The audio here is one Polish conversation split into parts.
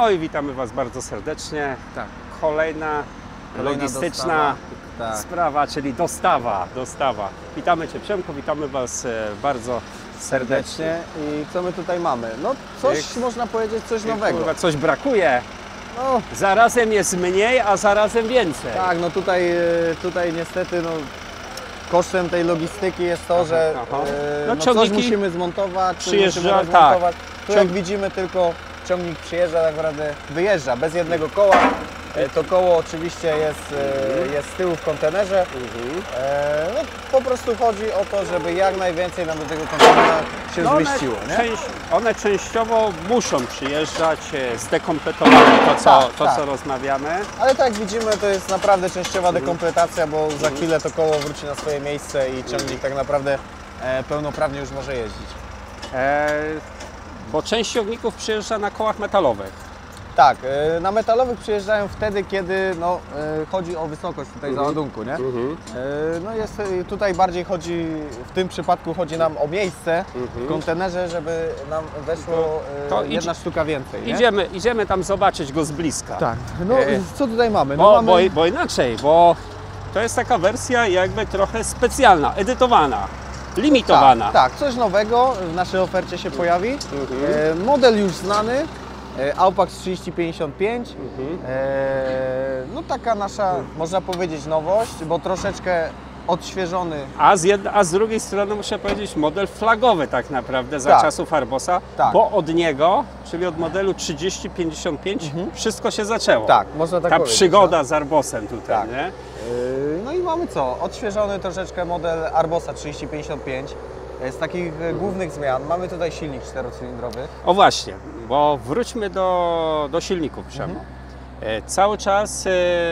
No i witamy Was bardzo serdecznie. Tak. Kolejna logistyczna sprawa, czyli dostawa. Witamy Cię, Przemku, witamy Was bardzo serdecznie. I co my tutaj mamy? No coś, można powiedzieć, coś nowego. Kurwa, coś brakuje. No, Zarazem jest mniej, a zarazem więcej. tak, no tutaj niestety kosztem tej logistyki jest to, że No, coś musimy zmontować, przyjeżdża, rozmontować. Tu jak widzimy, tylko ciągnik przyjeżdża, tak naprawdę wyjeżdża bez jednego koła. To koło oczywiście jest z tyłu w kontenerze. No, po prostu chodzi o to, żeby jak najwięcej nam do tego kontenera się zmieściło. One częściowo muszą przyjeżdżać zdekompletowane, co rozmawiamy. Ale tak jak widzimy, to jest naprawdę częściowa dekompletacja, bo za chwilę to koło wróci na swoje miejsce i ciągnik tak naprawdę pełnoprawnie już może jeździć. Bo część ciągników przyjeżdża na kołach metalowych. Tak, na metalowych przyjeżdżają wtedy, kiedy chodzi o wysokość tutaj załadunku, nie? No jest tutaj bardziej w tym przypadku chodzi nam o miejsce w kontenerze, żeby nam weszło jedna sztuka więcej, nie? Idziemy tam zobaczyć go z bliska. Tak, no co tutaj mamy? Bo inaczej, bo to jest taka wersja jakby trochę specjalna, edytowana, limitowana. Tak, coś nowego w naszej ofercie się pojawi. Model już znany. Aupax 3055, no taka nasza, można powiedzieć, nowość, bo troszeczkę odświeżony. A z drugiej strony muszę powiedzieć model flagowy tak naprawdę za czasów Arbosa, bo od niego, czyli od modelu 3055 wszystko się zaczęło. Tak, można tak powiedzieć. Ta przygoda z Arbosem tutaj, nie? No i mamy co? Odświeżony troszeczkę model Arbosa 3055. Z takich głównych zmian mamy tutaj silnik 4-cylindrowy. O właśnie, bo wróćmy do silników, Przemo. Cały czas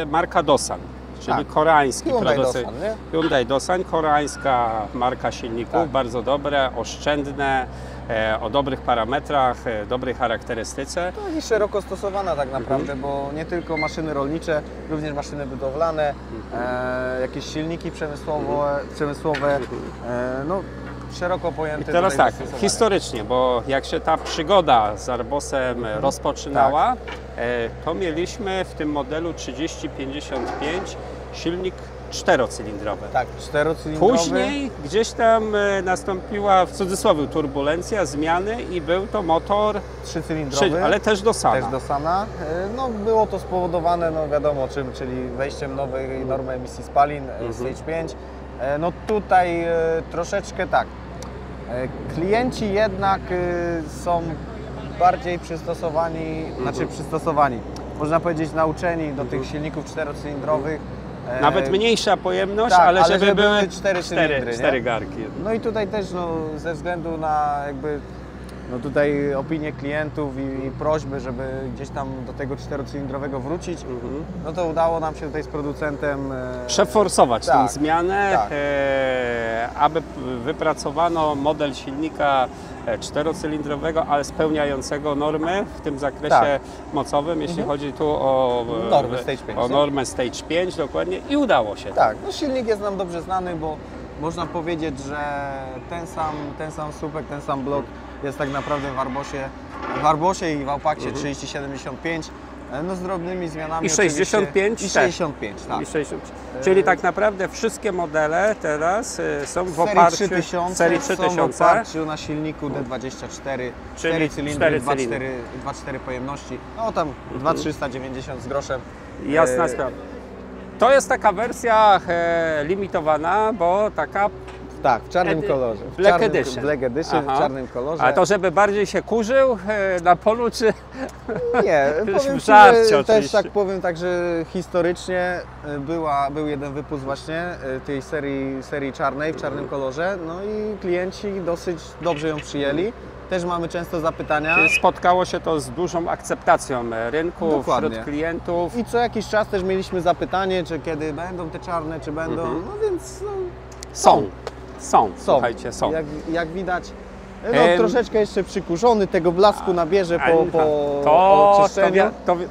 marka Dosan, czyli koreański producent. Hyundai Dosan, koreańska marka silników, bardzo dobre, oszczędne, o dobrych parametrach, dobrej charakterystyce. No i szeroko stosowana tak naprawdę, bo nie tylko maszyny rolnicze, również maszyny budowlane, jakieś silniki przemysłowe, no, szeroko pojęty. I teraz tak, historycznie, bo jak się ta przygoda z Arbosem rozpoczynała, to mieliśmy w tym modelu 3055 silnik 4-cylindrowy. Tak, 4-cylindrowy. Później gdzieś tam nastąpiła w cudzysłowie turbulencja, zmiany i był to motor 3-cylindrowy, ale też Dosana. Też Dosana. No, było to spowodowane, no wiadomo czym, czyli wejściem nowej normy emisji spalin, Stage 5. No tutaj troszeczkę tak. Klienci jednak są bardziej przystosowani, można powiedzieć nauczeni do tych silników 4-cylindrowych. Nawet mniejsza pojemność, tak, ale żeby były 4 garki. No i tutaj też ze względu na tutaj opinie klientów i prośby, żeby gdzieś tam do tego 4-cylindrowego wrócić, no to udało nam się tutaj z producentem przeforsować tę zmianę, aby wypracowano model silnika 4-cylindrowego, ale spełniającego normy w tym zakresie mocowym, jeśli chodzi tu o normę Stage 5 dokładnie, i udało się. Tak, no silnik jest nam dobrze znany, bo można powiedzieć, że ten sam słupek, ten sam blok jest tak naprawdę w Arbosie i w Aupaxie 3075, no z drobnymi zmianami. I 65? I 65, tak. I 60. Czyli tak naprawdę wszystkie modele teraz są w oparciu serii 3000 w oparciu na silniku D24, 4 cylindry, 2,4 pojemności, no tam 2,390 z groszem. Jasna sprawa. To jest taka wersja limitowana, bo taka... Tak, w czarnym kolorze. Black Edition. W czarnym kolorze. A to, żeby bardziej się kurzył na polu, czy... Nie, powiem Ci, że też tak powiem, że historycznie był jeden wypust właśnie tej serii czarnej, w czarnym kolorze, no i klienci dosyć dobrze ją przyjęli. Też mamy często zapytania. Spotkało się to z dużą akceptacją rynku, wśród klientów. I co jakiś czas też mieliśmy zapytanie, czy kiedy będą te czarne, czy będą, no więc... Są, słuchajcie, są. Jak widać, troszeczkę jeszcze przykurzony, tego blasku nabierze po oczyszczeniu.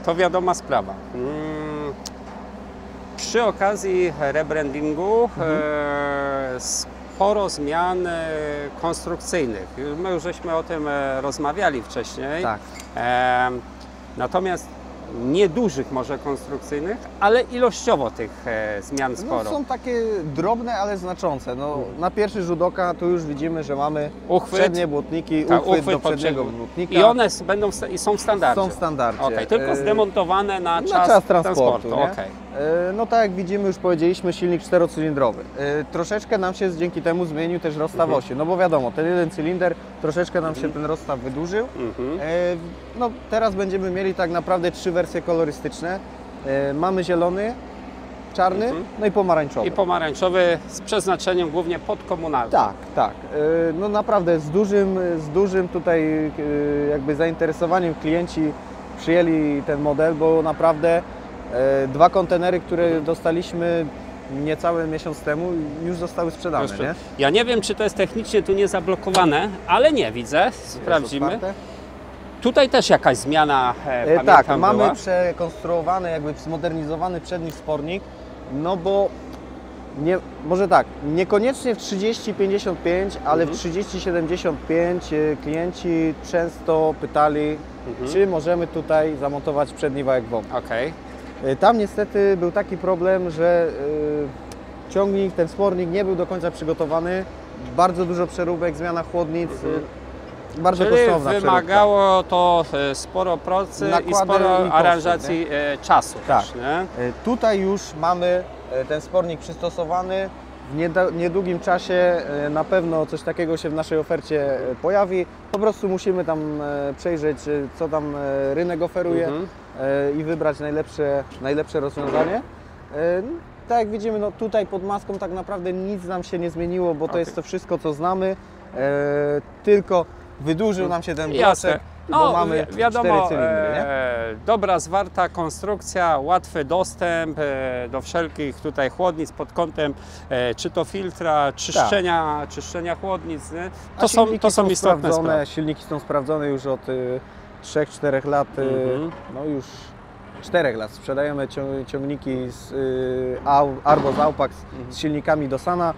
To wiadoma sprawa. Przy okazji rebrandingu sporo zmian konstrukcyjnych. My już żeśmy o tym rozmawiali wcześniej. Tak. Natomiast niedużych może konstrukcyjnych, ale ilościowo tych zmian sporo. No, są takie drobne, ale znaczące. No, na pierwszy rzut oka tu już widzimy, że mamy przednie błotniki, uchwyt do przedniego błotnika. I one są w standardzie? Są w standardzie. Okay, tylko zdemontowane na czas transportu. Okay. No tak jak widzimy, już powiedzieliśmy, silnik czterocylindrowy. Troszeczkę nam się dzięki temu zmienił też rozstaw osi, no bo wiadomo, ten jeden cylinder, troszeczkę nam się ten rozstaw wydłużył. No teraz będziemy mieli tak naprawdę 3 wersje kolorystyczne. Mamy zielony, czarny, no i pomarańczowy. I pomarańczowy z przeznaczeniem głównie podkomunalnym. Tak, tak. No naprawdę z dużym tutaj jakby zainteresowaniem klienci przyjęli ten model, bo naprawdę 2 kontenery, które dostaliśmy niecały miesiąc temu, już zostały sprzedane. Nie? Ja nie wiem, czy to jest technicznie tu nie zablokowane, ale nie widzę. Sprawdzimy. Tutaj też jakaś zmiana, tak, mamy przekonstruowany, jakby zmodernizowany przedni wspornik, no bo może tak, niekoniecznie w 30-55, ale w 30-75 klienci często pytali, czy możemy tutaj zamontować przedni wałek WOM. Tam niestety był taki problem, że ciągnik, ten wspornik nie był do końca przygotowany, bardzo dużo przeróbek, zmiana chłodnic, bardzo kosztowna wymagało to sporo pracy i sporo aranżacji czasu. Tak. Też, nie? Tutaj już mamy ten wspornik przystosowany. W niedługim czasie na pewno coś takiego się w naszej ofercie pojawi. Po prostu musimy tam przejrzeć, co tam rynek oferuje i wybrać najlepsze rozwiązanie. Tak jak widzimy, no tutaj pod maską tak naprawdę nic nam się nie zmieniło, bo to jest to wszystko, co znamy, tylko wydłużył nam się ten bloczek, bo mamy 4 cylindry. Nie? Dobra, zwarta konstrukcja, łatwy dostęp do wszelkich tutaj chłodnic pod kątem czy to filtra, czyszczenia chłodnic. Nie? To są istotne sprawy. Silniki są sprawdzone już od 3-4 lat, no już 4 lat. Sprzedajemy ciągniki z Argo z Aupax z silnikami Dosana.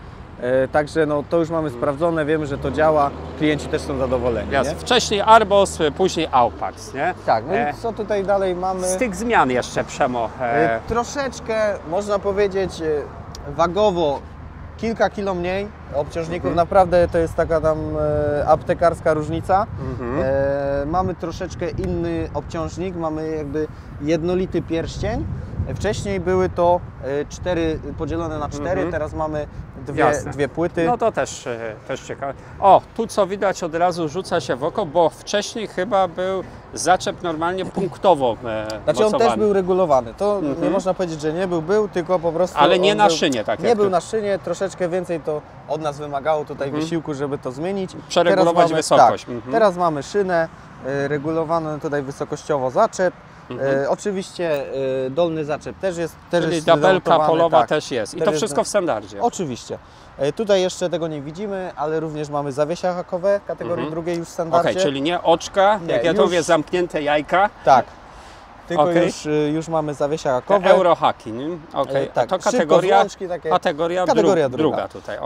Także no, to już mamy sprawdzone, wiemy, że to działa, klienci też są zadowoleni. Nie? Wcześniej Arbos, później Aupax, nie? Tak, no i co tutaj dalej mamy? Z tych zmian jeszcze, Przemo. Troszeczkę, można powiedzieć, wagowo kilka kilo mniej obciążników, naprawdę to jest taka tam aptekarska różnica. Mamy troszeczkę inny obciążnik, mamy jakby jednolity pierścień. Wcześniej były to 4 podzielone na 4, teraz mamy dwie płyty. No to też ciekawe. O, tu co widać od razu rzuca się w oko, bo wcześniej chyba był zaczep normalnie punktowo Znaczy on też był regulowany. To nie można powiedzieć, że nie był, tylko po prostu... Ale nie na szynie, tak jak nie był na szynie, troszeczkę więcej to od nas wymagało tutaj wysiłku, żeby to zmienić. Przeregulować wysokość. Tak, teraz mamy szynę, regulowaną tutaj wysokościowo zaczep. Oczywiście dolny zaczep też jest. Czyli tabelka polowa też jest. I to wszystko w standardzie. Oczywiście. Tutaj jeszcze tego nie widzimy, ale również mamy zawiesia hakowe kategorii drugiej już w standardzie. Czyli nie oczka, jak ja to mówię, zamknięte jajka. Tak. Tylko już mamy zawiesia hakowe. Eurohaki, nie? Tak. To kategoria druga tutaj.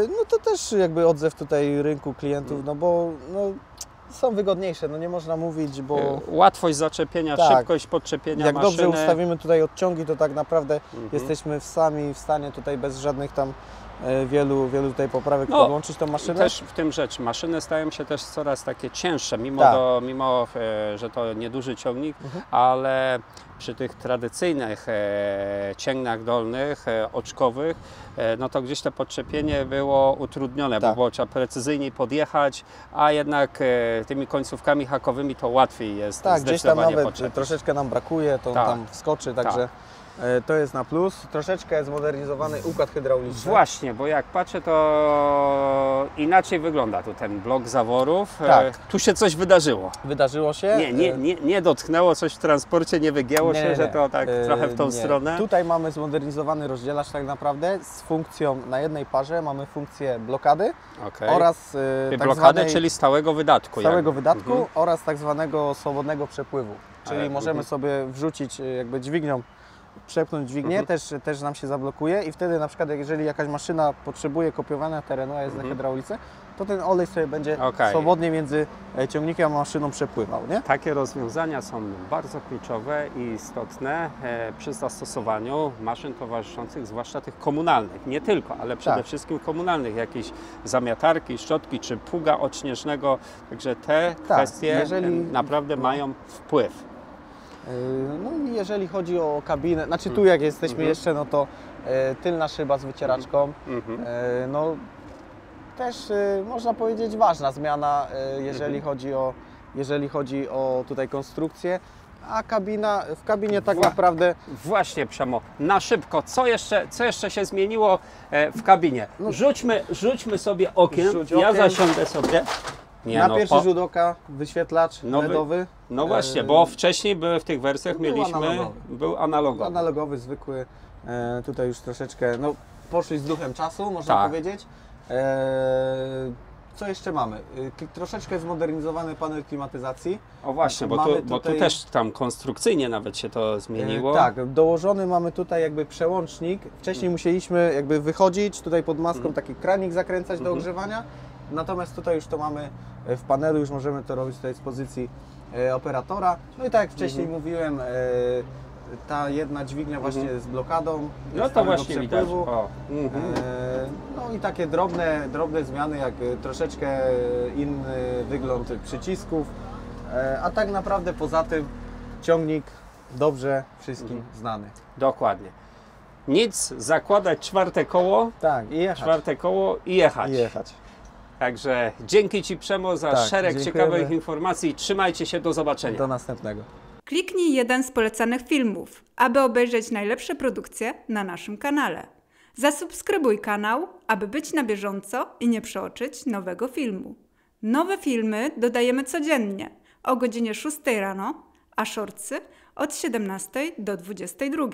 No to też jakby odzew tutaj rynku klientów, no bo są wygodniejsze, no nie można mówić, bo... Łatwość zaczepienia, szybkość podczepienia jak maszyny. dobrze ustawimy tutaj odciągi, to tak naprawdę jesteśmy sami w stanie tutaj bez żadnych tam wielu tutaj poprawek podłączyć tą maszynę. Też w tym rzecz, maszyny stają się też coraz takie cięższe, mimo że to nieduży ciągnik, ale przy tych tradycyjnych cięgnach dolnych, oczkowych, no to gdzieś to podczepienie było utrudnione, bo było trzeba precyzyjniej podjechać, a jednak tymi końcówkami hakowymi to łatwiej jest gdzieś tam nawet troszeczkę nam brakuje, to tam wskoczy, także to jest na plus. Troszeczkę zmodernizowany układ hydrauliczny. Właśnie, bo jak patrzę, to inaczej wygląda tu ten blok zaworów. Tu się coś wydarzyło. Wydarzyło się? Nie dotknęło coś w transporcie, nie wygięło się, że to tak trochę w tą stronę? Tutaj mamy zmodernizowany rozdzielacz tak naprawdę z funkcją, na jednej parze mamy funkcję blokady oraz blokady, czyli stałego wydatku. Wydatku oraz tak zwanego swobodnego przepływu. Czyli możemy sobie wrzucić jakby dźwignią, przepchnąć dźwignię, też nam się zablokuje i wtedy na przykład jeżeli jakaś maszyna potrzebuje kopiowania terenu, a jest na hydraulice, to ten olej sobie będzie swobodnie między ciągnikiem a maszyną przepływał, nie? Takie rozwiązania są bardzo kluczowe i istotne przy zastosowaniu maszyn towarzyszących, zwłaszcza tych komunalnych. Nie tylko, ale przede wszystkim komunalnych. Jakieś zamiatarki, szczotki czy pługa od śnieżnego. Także te kwestie naprawdę mają wpływ. No i jeżeli chodzi o kabinę, znaczy tu jak jesteśmy jeszcze, no to tylna szyba z wycieraczką, no też można powiedzieć ważna zmiana, jeżeli chodzi o tutaj konstrukcję, a w kabinie tak naprawdę... Właśnie, Przemo, na szybko, co jeszcze się zmieniło w kabinie? Rzućmy sobie okiem, ja zasiądę sobie. Pierwszy rzut oka wyświetlacz LEDowy. No właśnie, bo wcześniej były w tych wersjach był analogowy. Analogowy, zwykły. Tutaj już troszeczkę poszli z duchem czasu, można powiedzieć. Co jeszcze mamy? Troszeczkę zmodernizowany panel klimatyzacji. O właśnie, bo tu też tam konstrukcyjnie nawet się to zmieniło. Tak, dołożony mamy tutaj jakby przełącznik. Wcześniej musieliśmy jakby wychodzić, tutaj pod maską taki kranik zakręcać do ogrzewania. Natomiast tutaj już to mamy w panelu, już możemy to robić tutaj z pozycji operatora. No i tak jak wcześniej mówiłem, ta jedna dźwignia właśnie z blokadą. No to właśnie widać. No i takie drobne zmiany, jak troszeczkę inny wygląd przycisków, a tak naprawdę poza tym ciągnik dobrze wszystkim znany. Dokładnie. Nic, zakładać czwarte koło, i jechać. Czwarte koło i jechać. Także dzięki Ci, Przemo, za szereg ciekawych informacji. Trzymajcie się, do zobaczenia. Do następnego. Kliknij jeden z polecanych filmów, aby obejrzeć najlepsze produkcje na naszym kanale. Zasubskrybuj kanał, aby być na bieżąco i nie przeoczyć nowego filmu. Nowe filmy dodajemy codziennie o godzinie 6 rano, a shortsy od 17 do 22.